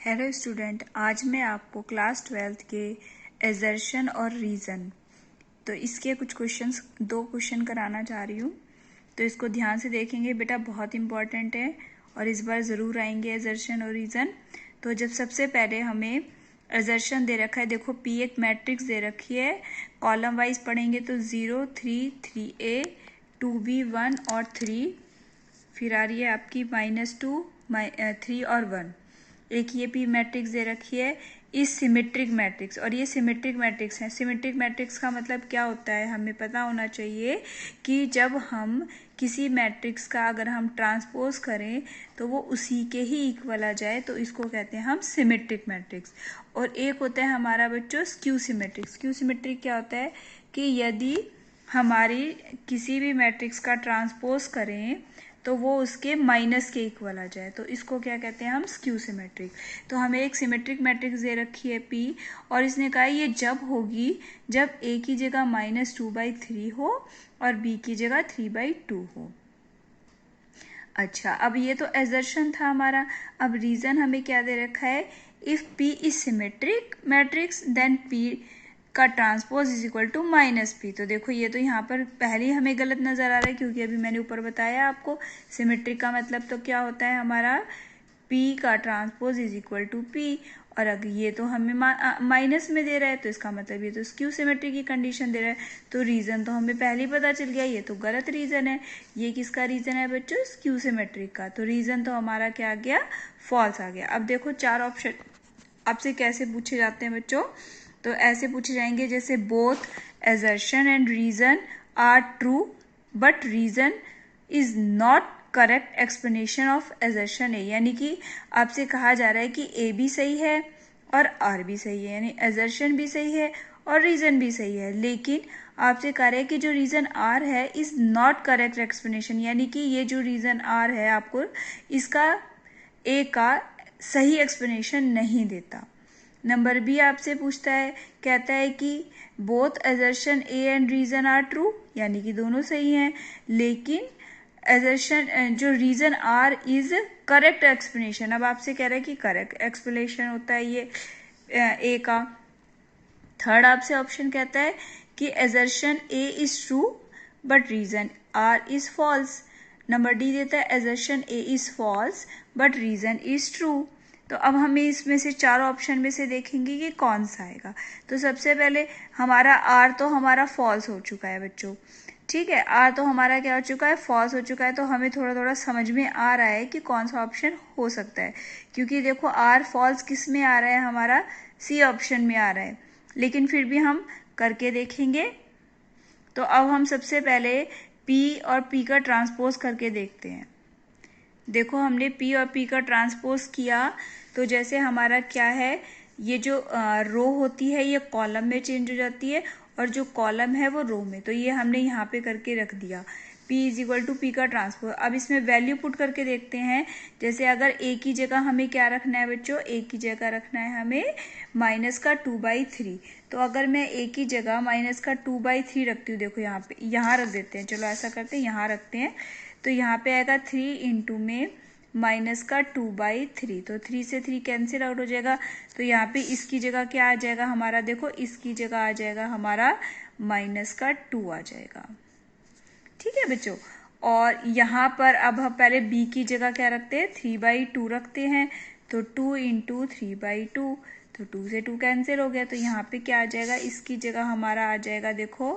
Hello student, आज मैं आपको क्लास 12th के एजर्शन और रीज़न तो इसके दो क्वेश्चन कराना चाह रही हूँ। तो इसको ध्यान से देखेंगे बेटा, बहुत इंपॉर्टेंट है और इस बार ज़रूर आएंगे एजर्शन और रीज़न। तो जब सबसे पहले हमें एजर्शन दे रखा है, देखो पी एक मैट्रिक्स दे रखी है, कॉलम वाइज पढ़ेंगे तो 0 3 3a 2b 1 और 3, फिर आ रही है आपकी -2 3 और 1। एक ये पी मैट्रिक्स दे रखी है इस सिमेट्रिक मैट्रिक्स, और ये सिमेट्रिक मैट्रिक्स है। सिमेट्रिक मैट्रिक्स का मतलब क्या होता है, हमें पता होना चाहिए कि जब हम किसी मैट्रिक्स का अगर हम ट्रांसपोज करें तो वो उसी के ही इक्वल आ जाए, तो इसको कहते हैं हम सिमेट्रिक मैट्रिक्स। और एक होता है हमारा बच्चों स्क्यू सिमेट्रिक। स्क्यू सिमेट्रिक क्या होता है कि यदि हमारी किसी भी मैट्रिक्स का ट्रांसपोज करें तो वो उसके माइनस के इक्वल आ जाए, तो इसको क्या कहते हैं हम स्क्यू सिमेट्रिक। तो हमें एक सिमेट्रिक मैट्रिक्स दे रखी है P, और इसने कहा ये जब होगी जब A की जगह -2/3 हो और B की जगह 3/2 हो। अच्छा, अब ये तो एजर्शन था हमारा। अब रीजन हमें क्या दे रखा है, if P is symmetric matrix then P का transpose is equal to -P। तो देखो ये तो यहाँ पर पहले ही हमें गलत नजर आ रहा है, क्योंकि अभी मैंने ऊपर बताया आपको सिमेट्रिक का मतलब तो क्या होता है हमारा P का transpose is equal to P। और अगर ये तो हमें माइनस में दे रहा है तो इसका मतलब ये तो स्क्यू सिमेट्री की कंडीशन दे रहा है। तो रीजन तो हमें पहले ही पता चल गया, ये तो गलत रीजन है। ये किसका रीजन है बच्चों, स्क्यू सिमेट्रिक का। तो रीजन तो हमारा क्या आ गया, फॉल्स आ गया। अब देखो चार ऑप्शन आपसे कैसे पूछे जाते हैं बच्चों, तो ऐसे पूछे जाएंगे जैसे both assertion and reason are true but reason is not correct explanation of assertion A. यानी कि आपसे कहा जा रहा है कि ए भी सही है और आर भी सही है, यानी एजर्शन भी सही है और रीजन भी सही है, लेकिन आपसे कह रहे हैं कि जो रीजन आर है इज नॉट करेक्ट एक्सप्लेनेशन, यानी कि ये जो रीजन आर है आपको इसका ए का सही एक्सप्लेनेशन नहीं देता। नंबर बी आपसे पूछता है, कहता है कि both assertion A and reason are true, यानी कि दोनों सही हैं, लेकिन एजर्शन जो reason are is correct explanation. अब आपसे कह रहा है कि करेक्ट एक्सप्लेनेशन होता है ये ए का। थर्ड आपसे ऑप्शन कहता है कि assertion A is true but reason are is false. Number D देता है assertion A is false but reason is true. तो अब हमें इसमें से चारों ऑप्शन में से देखेंगे कि कौन सा आएगा। तो सबसे पहले हमारा आर तो हमारा फॉल्स हो चुका है बच्चों, ठीक है, आर तो हमारा क्या हो चुका है, फॉल्स हो चुका है। तो हमें थोड़ा थोड़ा समझ में आ रहा है कि कौन सा ऑप्शन हो सकता है, क्योंकि देखो आर फॉल्स किस में आ रहा है, हमारा सी ऑप्शन में आ रहा है, लेकिन फिर भी हम करके देखेंगे। तो अब हम सबसे पहले P और P का ट्रांसपोज करके देखते हैं। देखो हमने P और P का ट्रांसपोज किया तो जैसे हमारा क्या है, ये जो रो होती है ये कॉलम में चेंज हो जाती है और जो कॉलम है वो रो में। तो ये हमने यहाँ पे करके रख दिया P is equal to P का ट्रांसपोज। अब इसमें वैल्यू पुट करके देखते हैं। जैसे अगर A की जगह हमें क्या रखना है बच्चों, A की जगह रखना है हमें -2/3। तो अगर मैं A की जगह -2/3 रखती हूँ, देखो यहाँ पे यहाँ रख देते हैं, चलो ऐसा करते हैं यहाँ रखते हैं। तो यहाँ पे आएगा 3 इंटू में -2/3, तो 3 से 3 कैंसिल आउट हो जाएगा। तो यहाँ पे इसकी जगह क्या आ जाएगा हमारा, देखो इसकी जगह आ जाएगा हमारा -2 आ जाएगा, ठीक है बच्चों। और यहाँ पर अब हम पहले b की जगह क्या रखते हैं, 3/2 रखते हैं। तो 2 इंटू 3/2, तो 2 से 2 कैंसिल हो गया। तो यहाँ पे क्या आ जाएगा, इसकी जगह हमारा आ जाएगा देखो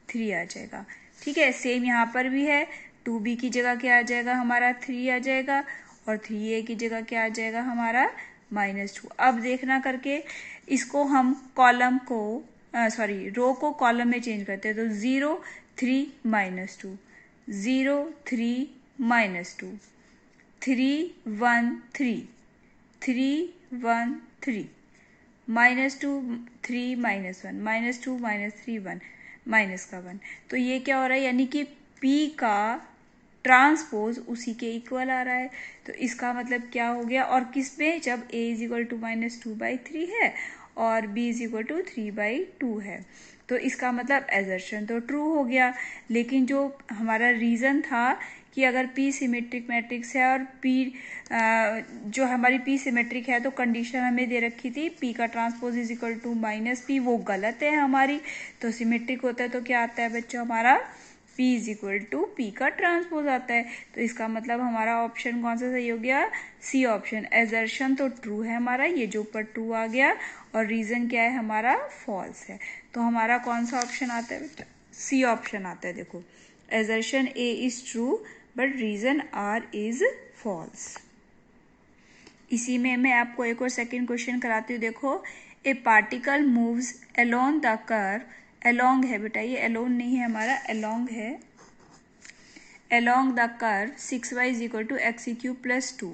3 आ जाएगा, ठीक है। सेम यहाँ पर भी है, 2b की जगह क्या आ जाएगा हमारा 3 आ जाएगा, और 3a की जगह क्या आ जाएगा हमारा -2। अब देखना करके इसको हम कॉलम को रो को कॉलम में चेंज करते हैं। तो 0 3 -2, 0 3 -2, 3 1 3, 3 1 3, -2 3 -1, -2 -3 1, -1। तो ये क्या हो रहा है, यानी कि P का ट्रांसपोज उसी के इक्वल आ रहा है। तो इसका मतलब क्या हो गया, और किस में, जब A इज इक्वल टू -2/3 है और B इज इक्वल टू 3/2 है। तो इसका मतलब एजर्शन तो ट्रू हो गया, लेकिन जो हमारा रीजन था कि अगर P सिमेट्रिक मैट्रिक्स है और P जो हमारी P सिमेट्रिक है तो कंडीशन हमें दे रखी थी P का transpose is equal to minus P, वो गलत है हमारी। तो सिमेट्रिक होता है तो क्या आता है बच्चों हमारा P is equal to P का ट्रांसपोज आता है। तो इसका मतलब हमारा ऑप्शन कौन सा सही हो गया, सी ऑप्शन। एजर्शन तो ट्रू है हमारा, ये जो ऊपर ट्रू आ गया, और रीजन क्या है हमारा फॉल्स है। तो हमारा कौन सा ऑप्शन आता है बेटा, सी ऑप्शन आता है। देखो assertion A is true but reason are is false. इसी में मैं आपको एक और सेकंड क्वेश्चन कराती हूँ। देखो a particle moves along the curve, along है बेटा, ये अलोन नहीं है हमारा, अलोंग है, along the curve 6y is equal to x cube plus 2।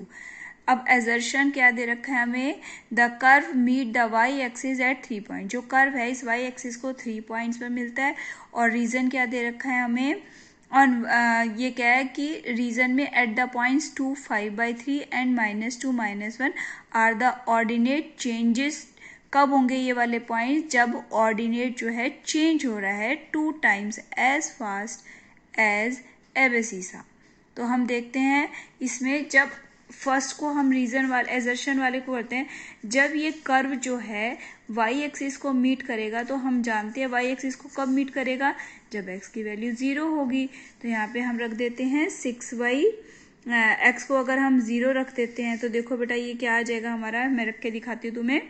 अब एजर्शन क्या दे रखा है हमें, the curve meet the Y axis at 3 point, जो कर्व है इस वाई एक्सिस को 3 पॉइंट्स पर मिलता है। और रीजन क्या दे रखा है हमें, और ये क्या है कि रीजन में at the points 2, 5/3 and -2, -1 are the ordinate changes. कब होंगे ये वाले पॉइंट, जब ऑर्डिनेट जो है चेंज हो रहा है 2 times as fast as abscissa. तो हम देखते हैं इसमें, जब फर्स्ट को हम रीजन वाले एजर्शन वाले को करते हैं, जब ये कर्व जो है वाई एक्सिस को मीट करेगा, तो हम जानते हैं वाई एक्सिस को कब मीट करेगा, जब एक्स की वैल्यू 0 होगी। तो यहाँ पे हम रख देते हैं 6y, एक्स को अगर हम 0 रख देते हैं तो देखो बेटा ये क्या आ जाएगा हमारा, मैं रख के दिखाती हूँ तुम्हें।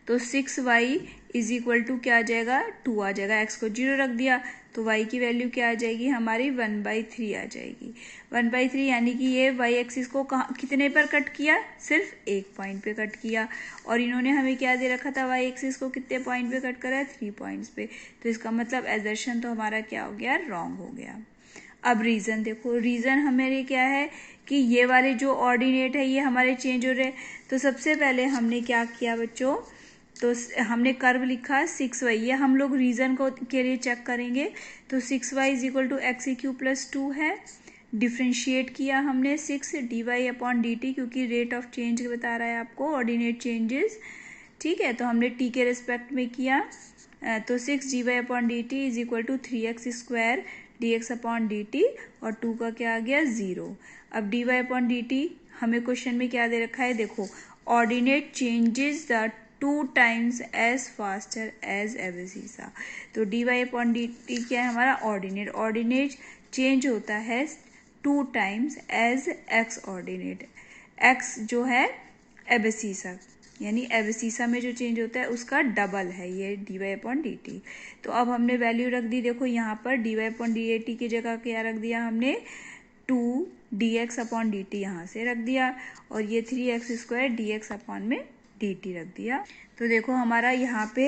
तो 6y इज इक्वल टू क्या आ जाएगा, 2 आ जाएगा। एक्स को 0 रख दिया तो y की वैल्यू क्या आ जाएगी हमारी, 1/3 आ जाएगी। 1/3 यानी कि ये y एक्सिस को कितने पर कट किया, सिर्फ एक पॉइंट पे कट किया। और इन्होंने हमें क्या दे रखा था, y एक्सिस को कितने पॉइंट पे कट करा है, 3 पॉइंट्स पे। तो इसका मतलब एजर्शन तो हमारा क्या हो गया, रॉन्ग हो गया। अब रीजन देखो, रीजन हमारे क्या है कि ये वाले जो ऑर्डिनेट है ये हमारे चेंज हो रहे। तो सबसे पहले हमने क्या किया बच्चों, तो हमने कर्व लिखा 6y, ये हम लोग रीजन को के लिए चेक करेंगे। तो 6y is equal to x cube plus 2 है। डिफ्रेंशिएट किया हमने 6 dy/dt, क्योंकि रेट ऑफ चेंज बता रहा है आपको, ऑर्डिनेट चेंजेस, ठीक है। तो हमने t के रिस्पेक्ट में किया, तो 6 dy/dt is equal to 3x² dx/dt, और 2 का क्या आ गया 0। अब dy/dt हमें क्वेश्चन में क्या दे रखा है, देखो ordinate changes the 2 times as faster as abscissa. तो dy/dt क्या है हमारा, ऑर्डिनेट, ऑर्डिनेट चेंज होता है 2 times as x ordinate, x जो है एबेसिसा, यानी एबेसिसा में जो चेंज होता है उसका डबल है ये dy/dt। तो अब हमने वैल्यू रख दी, देखो यहाँ पर dy/dt की जगह क्या रख दिया हमने, 2 dx/dt यहाँ से रख दिया, और ये 3x² dx/dt रख दिया। तो देखो हमारा यहाँ पे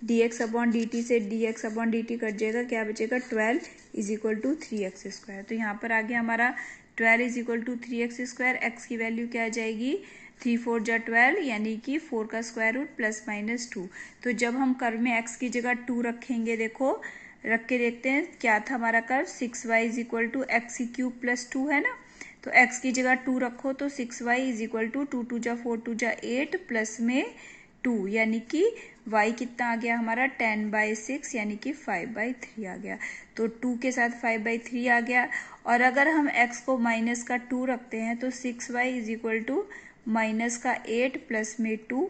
dx/dt से dx/dt कट जाएगा, क्या बचेगा 12 इज इक्वल टू 3x²। तो यहाँ पर आ गया हमारा 12 is equal to 3x², x की वैल्यू क्या आ जाएगी, 3 4 जा 12, यानी कि 4 का स्क्वायर रूट प्लस -2। तो जब हम कर्व में x की जगह 2 रखेंगे, देखो रख के देखते हैं क्या था हमारा curve, 6y is equal to x cube plus 2 है ना। तो x की जगह 2 रखो तो 6y इज इक्वल टू 2 2 जा 4 2 जा 8 प्लस में 2, यानी कि y कितना आ गया हमारा 10/6, यानी कि 5/3 आ गया। तो 2 के साथ 5/3 आ गया। और अगर हम x को माइनस का 2 रखते हैं तो 6y is equal to minus का 8 प्लस में 2,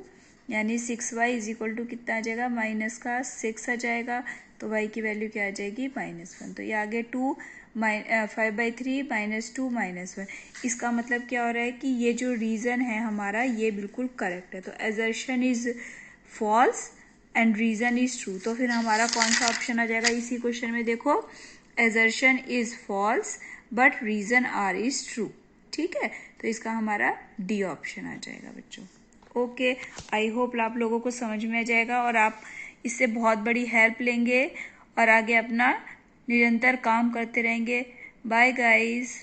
यानी 6y इज इक्वल टू कितना आ जाएगा, माइनस का 6 आ जाएगा। तो y की वैल्यू क्या आ जाएगी, -1। तो ये आगे 5/3 -2 -1। इसका मतलब क्या हो रहा है कि ये जो रीजन है हमारा ये बिल्कुल करेक्ट है। तो assertion is false and reason is true. तो फिर हमारा कौन सा ऑप्शन आ जाएगा इसी क्वेश्चन में, देखो assertion is false but reason are is true, ठीक है। तो इसका हमारा डी ऑप्शन आ जाएगा बच्चों। ओके, आई होप आप लोगों को समझ में आ जाएगा और आप इससे बहुत बड़ी हेल्प लेंगे और आगे अपना निरंतर काम करते रहेंगे। Bye guys.